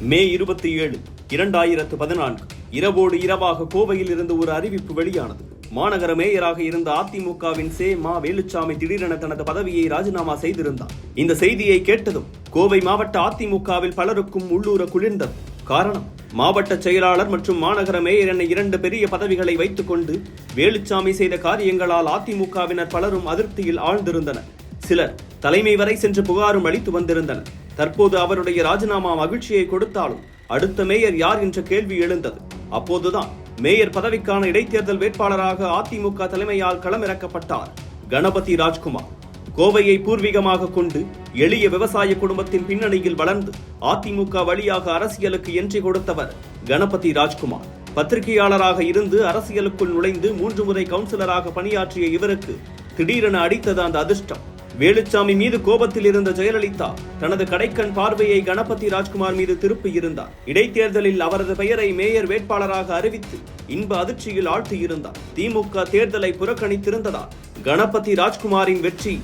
மே 27, 2014 இரவோடு இரவாக கோவையில் இருந்து ஒரு அறிவிப்பு வெளியானது. மாநகர மேயராக இருந்த அதிமுகவின் மா. வேலுச்சாமி திடீரென தனது பதவியை ராஜினாமா செய்திருந்தார். இந்த செய்தியை கேட்டதும் கோவை மாவட்ட அதிமுகவில் பலருக்கும் உள்ளூர குளிர்ந்தது. காரணம், மாவட்ட செயலாளர் மற்றும் மாநகர மேயர் என 2 பெரிய பதவிகளை வைத்துக் கொண்டு வேலுச்சாமி செய்த காரியங்களால் அதிமுகவினர் பலரும் அதிருப்தியில் ஆழ்ந்திருந்தனர். சிலர் தலைமை வரை சென்று புகாரும் அளித்து வந்திருந்தனர். தற்போது அவருடைய ராஜினாமா மகிழ்ச்சியை கொடுத்தாலும் அடுத்த மேயர் யார் என்ற கேள்வி எழுந்தது. அப்போதுதான் மேயர் பதவிக்கான இடைத்தேர்தல் வேட்பாளராக அதிமுக தலைமையால் களமிறக்கப்பட்டார் கணபதி ராஜ்குமார். கோவையை பூர்வீகமாக கொண்டு எளிய விவசாய குடும்பத்தின் பின்னணியில் வளர்ந்து அதிமுக வழியாக அரசியலுக்கு என்ட்ரி கொடுத்தவர் கணபதி ராஜ்குமார். பத்திரிகையாளராக இருந்து அரசியலுக்குள் நுழைந்து 3 முறை கவுன்சிலராக பணியாற்றிய இவருக்கு திடீரென அடித்தது அந்த அதிர்ஷ்டம். வேலுச்சாமி மீது கோபத்தில் இருந்த ஜெயலலிதா தனது கடைக்கண் பார்வையை கணபதி ராஜ்குமார் மீது திருப்பியிருந்தார். இடைத்தேர்தலில் அவரது பெயரை மேயர் வேட்பாளராக அறிவித்து இன்ப அதிர்ச்சியில் ஆழ்த்தியிருந்தார். திமுக தேர்தலை புறக்கணித்திருந்ததால் கணபதி ராஜ்குமாரின் வெற்றி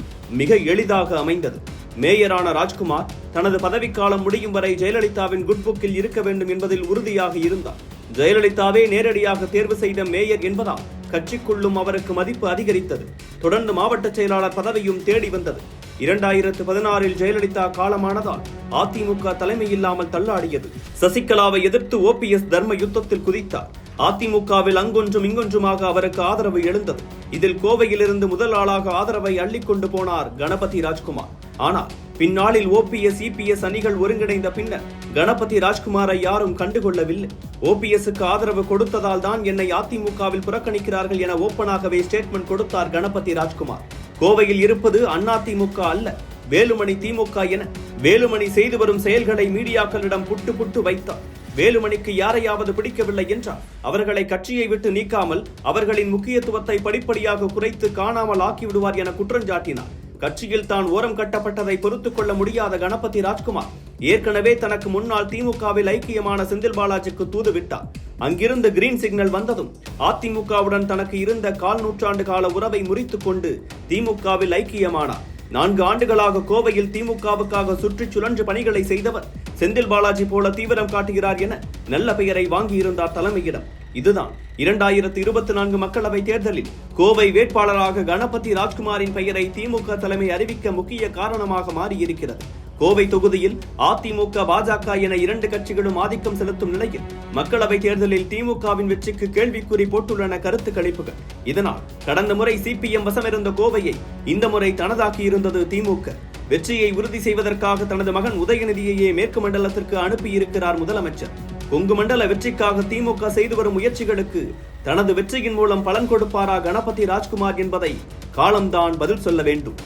மிக எளிதாக அமைந்தது. மேயரான ராஜ்குமார் தனது பதவிக்காலம் முடியும் வரை ஜெயலலிதாவின் குட்புக்கில் இருக்க வேண்டும் என்பதில் உறுதியாக இருந்தார். ஜெயலலிதாவே நேரடியாக தேர்வு செய்த மேயர் என்பதால் கட்சிக்குள்ளும் அவருக்கு மதிப்பு அதிகரித்தது. தொடர்ந்து மாவட்ட செயலாளர் பதவியும் தேடி வந்தது. 2016 ஜெயலலிதா காலமானதால் அதிமுக தலைமை இல்லாமல் தள்ளாடியது. சசிகலாவை எதிர்த்து OPS தர்ம யுத்தத்தில் குதித்தார். அதிமுகவில் அங்கொன்றும் இங்கொன்றுமாக அவருக்கு ஆதரவு எழுந்தது. இதில் கோவையிலிருந்து முதல் ஆளாக ஆதரவை அள்ளிக்கொண்டு போனார் கணபதி ராஜ்குமார். ஆனால் பின்னாளில் OPS EPS அணிகள் ஒருங்கிணைந்த பின்னர் கணபதி ராஜ்குமாரை யாரும் கண்டுகொள்ளவில்லை. OPSக்கு ஆதரவு கொடுத்ததால் தான் என்னை அதிமுகவில் புறக்கணிக்கிறார்கள் என ஓப்பனாகவே ஸ்டேட்மெண்ட் கொடுத்தார் கணபதி ராஜ்குமார். கோவையில் இருப்பது அதிமுக அல்ல, வேலுமணி திமுக என வேலுமணி செய்து வரும் செயல்களை மீடியாக்களிடம் புட்டு வைத்தார். வேலுமணிக்கு யாரையாவது பிடிக்கவில்லை என்றால் அவர்களை கட்சியை விட்டு நீக்காமல் அவர்களின் முக்கியத்துவத்தை படிப்படியாக குறைத்து காணாமல் ஆக்கிவிடுவார் என குற்றஞ்சாட்டினார். கட்சியில் தான் ஓரம் கட்டப்பட்டதை பொறுத்துக் கொள்ள முடியாத கணபதி ராஜ்குமார் ஏற்கனவே தனக்கு முன்னால் திமுகவில் ஐக்கியமான செந்தில் பாலாஜிக்கு தூது விட்டார். அங்கிருந்து கிரீன் சிக்னல் வந்ததும் அதிமுகவுடன் தனக்கு இருந்த 1/4 நூற்றாண்டு கால உறவை முறித்துக் கொண்டு திமுகவில் ஐக்கியமானார். 4 ஆண்டுகளாக கோவையில் திமுகவுக்காக சுற்றி சுழன்று பணிகளை செய்தவர் செந்தில் பாலாஜி போல தீவிரம் காட்டுகிறார் என நல்ல பெயரை வாங்கியிருந்தார் தலைமையிடம். இதுதான் 2024 மக்களவை தேர்தலில் கோவை வேட்பாளராக கணபதி ராஜ்குமாரின் பெயரை திமுக தலைமை அறிவிக்க முக்கிய காரணமாக மாறியிருக்கிறது. கோவை தொகுதியில் அதிமுக பாஜக என 2 கட்சிகளும் ஆதிக்கம் செலுத்தும் நிலையில் மக்களவை தேர்தலில் திமுகவின் வெற்றிக்கு கேள்விக்குறி போட்டுள்ளன கருத்து கணிப்புகள். இதனால் கடந்த முறை CPM வசமிருந்த கோவையை இந்த முறை தனதாக்கி இருந்தது திமுக. வெற்றியை உறுதி செய்வதற்காக தனது மகன் உதயநிதியையே மேற்கு மண்டலத்திற்கு அனுப்பியிருக்கிறார் முதலமைச்சர். கொங்கு மண்டல வெற்றிக்காக திமுக செய்து வரும் முயற்சிகளுக்கு தனது வெற்றியின் மூலம் பலன் கொடுப்பாரா கணபதி ராஜ்குமார் என்பதை காலம்தான் பதில் சொல்ல வேண்டும்.